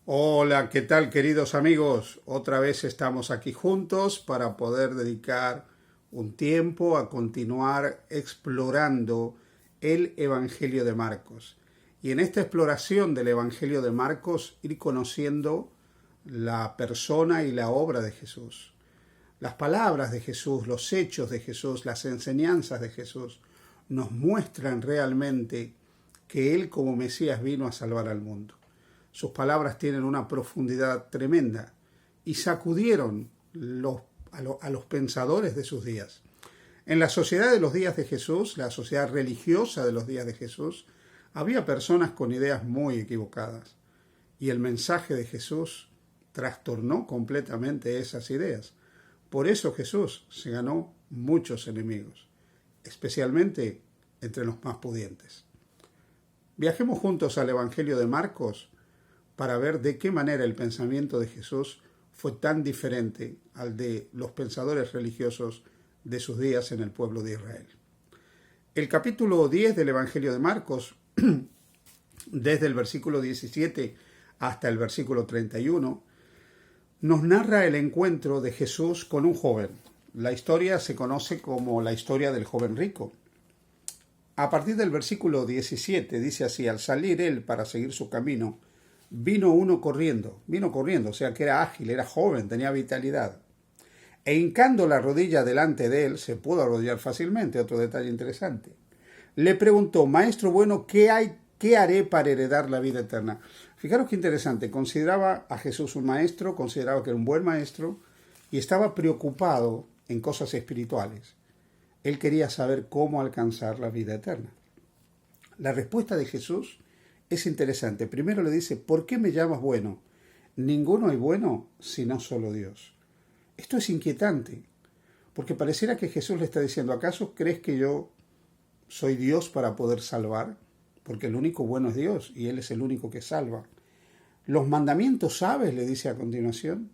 Hola, ¿qué tal queridos amigos? Otra vez estamos aquí juntos para poder dedicar un tiempo a continuar explorando el Evangelio de Marcos. Y en esta exploración del Evangelio de Marcos ir conociendo la persona y la obra de Jesús. Las palabras de Jesús, los hechos de Jesús, las enseñanzas de Jesús nos muestran realmente que Él como Mesías vino a salvar al mundo. Sus palabras tienen una profundidad tremenda y sacudieron a los pensadores de sus días. En la sociedad de los días de Jesús, la sociedad religiosa de los días de Jesús, había personas con ideas muy equivocadas y el mensaje de Jesús trastornó completamente esas ideas. Por eso Jesús se ganó muchos enemigos, especialmente entre los más pudientes. Viajemos juntos al Evangelio de Marcos para ver de qué manera el pensamiento de Jesús fue tan diferente al de los pensadores religiosos de sus días en el pueblo de Israel. El capítulo 10 del Evangelio de Marcos, desde el versículo 17 hasta el versículo 31, nos narra el encuentro de Jesús con un joven. La historia se conoce como la historia del joven rico. A partir del versículo 17 dice así: al salir él para seguir su camino, vino uno corriendo, o sea que era ágil, era joven, tenía vitalidad. E hincando la rodilla delante de él, se pudo arrodillar fácilmente, otro detalle interesante. Le preguntó: maestro bueno, ¿qué haré para heredar la vida eterna? Fijaros qué interesante, consideraba a Jesús un maestro, consideraba que era un buen maestro y estaba preocupado en cosas espirituales. Él quería saber cómo alcanzar la vida eterna. La respuesta de Jesús es interesante. Primero le dice: ¿por qué me llamas bueno? Ninguno hay bueno sino solo Dios. Esto es inquietante, porque pareciera que Jesús le está diciendo: ¿acaso crees que yo soy Dios para poder salvar? Porque el único bueno es Dios y Él es el único que salva. ¿Los mandamientos sabes?, le dice a continuación.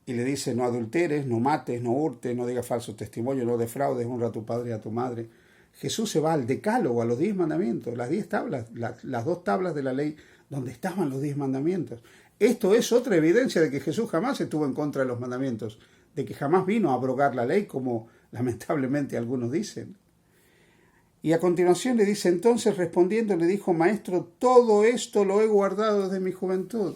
Y le dice: no adulteres, no mates, no hurtes, no digas falso testimonio, no defraudes, honra a tu padre y a tu madre. Jesús se va al decálogo, a los 10 mandamientos, las 10 tablas, las 2 tablas de la ley donde estaban los 10 mandamientos. Esto es otra evidencia de que Jesús jamás estuvo en contra de los mandamientos, de que jamás vino a abrogar la ley, como lamentablemente algunos dicen. Y a continuación le dice: entonces respondiendo le dijo: maestro, todo esto lo he guardado desde mi juventud.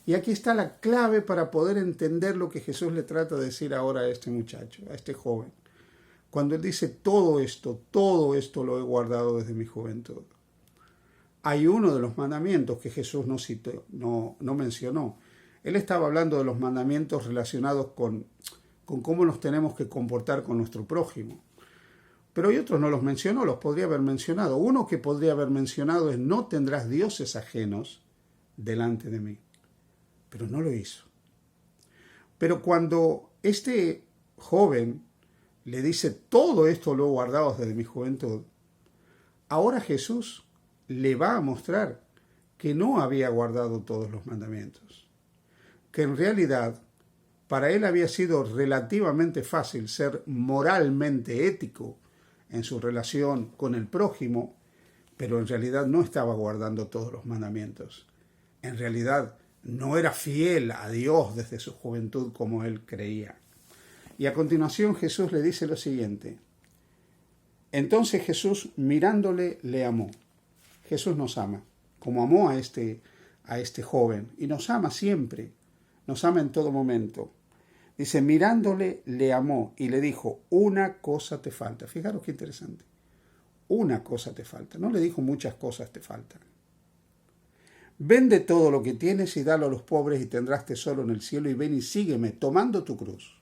Y aquí está la clave para poder entender lo que Jesús le trata de decir ahora a este muchacho, a este joven. Cuando él dice todo esto lo he guardado desde mi juventud. Hay uno de los mandamientos que Jesús no citó, no mencionó. Él estaba hablando de los mandamientos relacionados con cómo nos tenemos que comportar con nuestro prójimo. Pero hay otros no los mencionó, los podría haber mencionado. Uno que podría haber mencionado es: no tendrás dioses ajenos delante de mí. Pero no lo hizo. Pero cuando este joven le dice: todo esto lo he guardado desde mi juventud, ahora Jesús le va a mostrar que no había guardado todos los mandamientos, que en realidad para él había sido relativamente fácil ser moralmente ético en su relación con el prójimo, pero en realidad no estaba guardando todos los mandamientos. En realidad no era fiel a Dios desde su juventud como él creía. Y a continuación Jesús le dice lo siguiente: entonces Jesús, mirándole, le amó. Jesús nos ama, como amó a este joven, y nos ama siempre, nos ama en todo momento. Dice: mirándole, le amó y le dijo: una cosa te falta. Fijaros qué interesante. Una cosa te falta. No le dijo muchas cosas te faltan. Vende todo lo que tienes y dalo a los pobres y tendrás tesoro en el cielo, y ven y sígueme tomando tu cruz.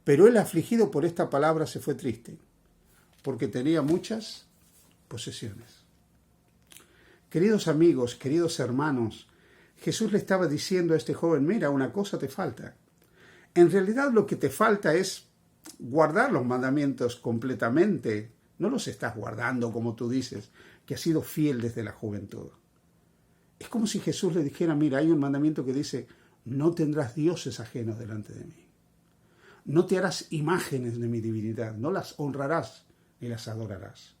Pero él, afligido por esta palabra, se fue triste, porque tenía muchas posesiones. Queridos amigos, queridos hermanos, Jesús le estaba diciendo a este joven: mira, una cosa te falta. En realidad lo que te falta es guardar los mandamientos completamente. No los estás guardando como tú dices, que has sido fiel desde la juventud. Es como si Jesús le dijera: mira, hay un mandamiento que dice: no tendrás dioses ajenos delante de mí. No te harás imágenes de mi divinidad, no las honrarás ni las adorarás.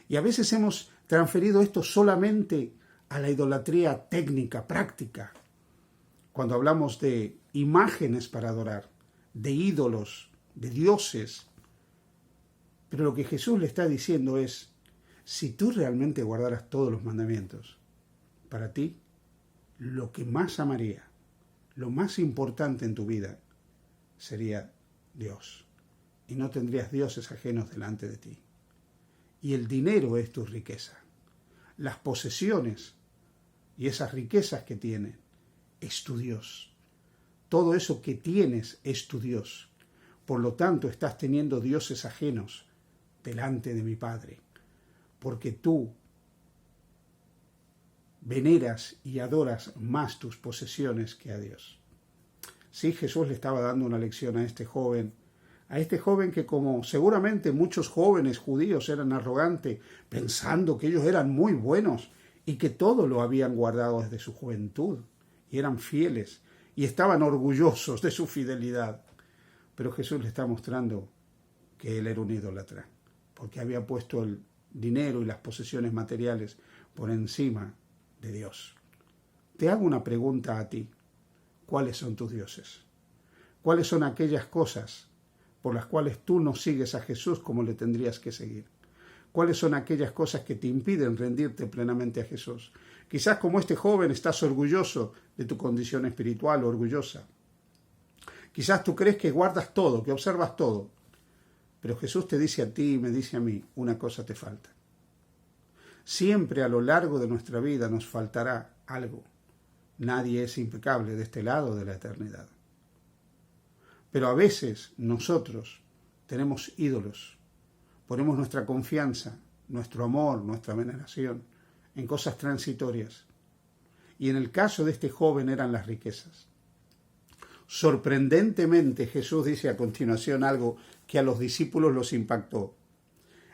Y a veces hemos transferido esto solamente a la idolatría técnica, práctica. Cuando hablamos de imágenes para adorar, de ídolos, de dioses. Pero lo que Jesús le está diciendo es, si tú realmente guardaras todos los mandamientos, para ti, lo que más amaría, lo más importante en tu vida, sería Dios. Y no tendrías dioses ajenos delante de ti. Y el dinero es tu riqueza. Las posesiones y esas riquezas que tienes es tu Dios. Todo eso que tienes es tu Dios. Por lo tanto, estás teniendo dioses ajenos delante de mi Padre. Porque tú veneras y adoras más tus posesiones que a Dios. Sí, Jesús le estaba dando una lección a este joven que, como seguramente muchos jóvenes judíos eran arrogantes, pensando que ellos eran muy buenos y que todo lo habían guardado desde su juventud, y eran fieles, y estaban orgullosos de su fidelidad. Pero Jesús le está mostrando que él era un idólatra, porque había puesto el dinero y las posesiones materiales por encima de Dios. Te hago una pregunta a ti. ¿Cuáles son tus dioses? ¿Cuáles son aquellas cosas por las cuales tú no sigues a Jesús como le tendrías que seguir? ¿Cuáles son aquellas cosas que te impiden rendirte plenamente a Jesús? Quizás como este joven estás orgulloso de tu condición espiritual, orgullosa. Quizás tú crees que guardas todo, que observas todo. Pero Jesús te dice a ti y me dice a mí, una cosa te falta. Siempre a lo largo de nuestra vida nos faltará algo. Nadie es impecable de este lado de la eternidad. Pero a veces nosotros tenemos ídolos. Ponemos nuestra confianza, nuestro amor, nuestra veneración en cosas transitorias. Y en el caso de este joven eran las riquezas. Sorprendentemente Jesús dice a continuación algo que a los discípulos los impactó.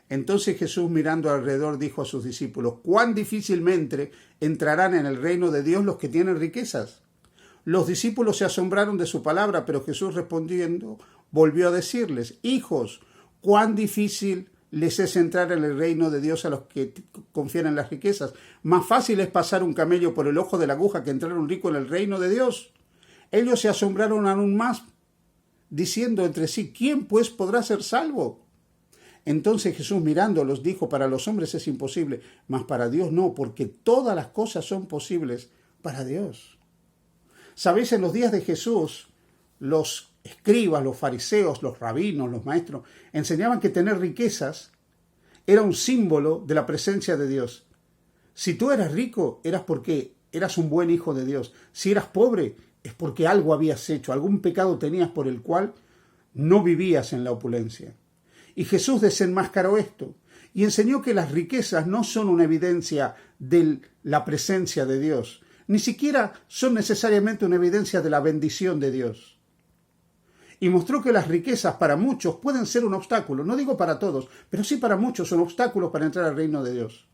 Entonces Jesús, mirando alrededor, dijo a sus discípulos, ¿cuán difícilmente entrarán en el reino de Dios los que tienen riquezas? Los discípulos se asombraron de su palabra, pero Jesús respondiendo volvió a decirles, hijos, cuán difícil les es entrar en el reino de Dios a los que confían en las riquezas. Más fácil es pasar un camello por el ojo de la aguja que entrar un rico en el reino de Dios. Ellos se asombraron aún más, diciendo entre sí, ¿quién pues podrá ser salvo? Entonces Jesús mirándolos dijo, para los hombres es imposible, mas para Dios no, porque todas las cosas son posibles para Dios. Sabéis, en los días de Jesús, los escribas, los fariseos, los rabinos, los maestros, enseñaban que tener riquezas era un símbolo de la presencia de Dios. Si tú eras rico, eras porque eras un buen hijo de Dios. Si eras pobre, es porque algo habías hecho, algún pecado tenías por el cual no vivías en la opulencia. Y Jesús desenmascaró esto y enseñó que las riquezas no son una evidencia de la presencia de Dios, ni siquiera son necesariamente una evidencia de la bendición de Dios. Y mostró que las riquezas para muchos pueden ser un obstáculo, no digo para todos, pero sí para muchos son obstáculos para entrar al reino de Dios,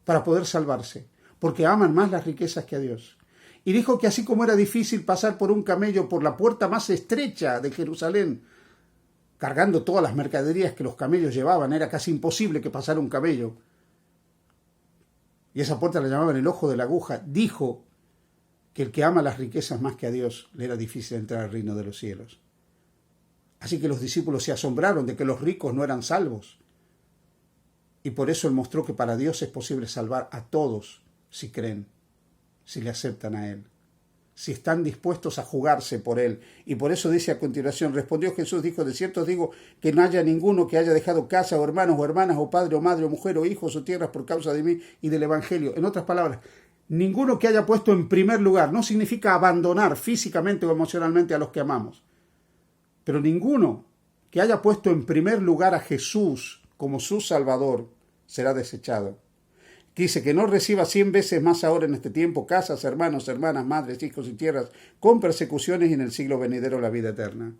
para poder salvarse, porque aman más las riquezas que a Dios. Y dijo que así como era difícil pasar por un camello por la puerta más estrecha de Jerusalén, cargando todas las mercaderías que los camellos llevaban, era casi imposible que pasara un camello. Y esa puerta la llamaban el ojo de la aguja. Dijo que el que ama las riquezas más que a Dios le era difícil entrar al reino de los cielos. Así que los discípulos se asombraron de que los ricos no eran salvos. Y por eso él mostró que para Dios es posible salvar a todos si creen, si le aceptan a él, si están dispuestos a jugarse por él. Y por eso dice a continuación, respondió Jesús, dijo, de cierto os digo que no haya ninguno que haya dejado casa o hermanos o hermanas o padre o madre o mujer o hijos o tierras por causa de mí y del evangelio. En otras palabras, ninguno que haya puesto en primer lugar, no significa abandonar físicamente o emocionalmente a los que amamos, pero ninguno que haya puesto en primer lugar a Jesús como su Salvador será desechado. Dice que no reciba 100 veces más ahora en este tiempo casas, hermanos, hermanas, madres, hijos y tierras, con persecuciones y en el siglo venidero la vida eterna.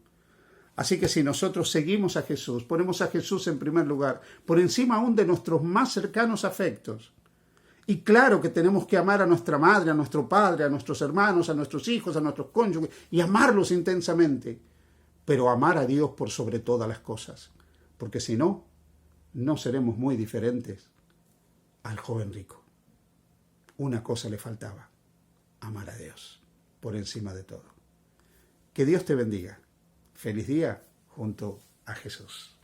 Así que si nosotros seguimos a Jesús, ponemos a Jesús en primer lugar, por encima aún de nuestros más cercanos afectos. Y claro que tenemos que amar a nuestra madre, a nuestro padre, a nuestros hermanos, a nuestros hijos, a nuestros cónyuges, y amarlos intensamente. Pero amar a Dios por sobre todas las cosas, porque si no, no seremos muy diferentes al joven rico. una cosa le faltaba: amar a Dios por encima de todo. Que Dios te bendiga. Feliz día junto a Jesús.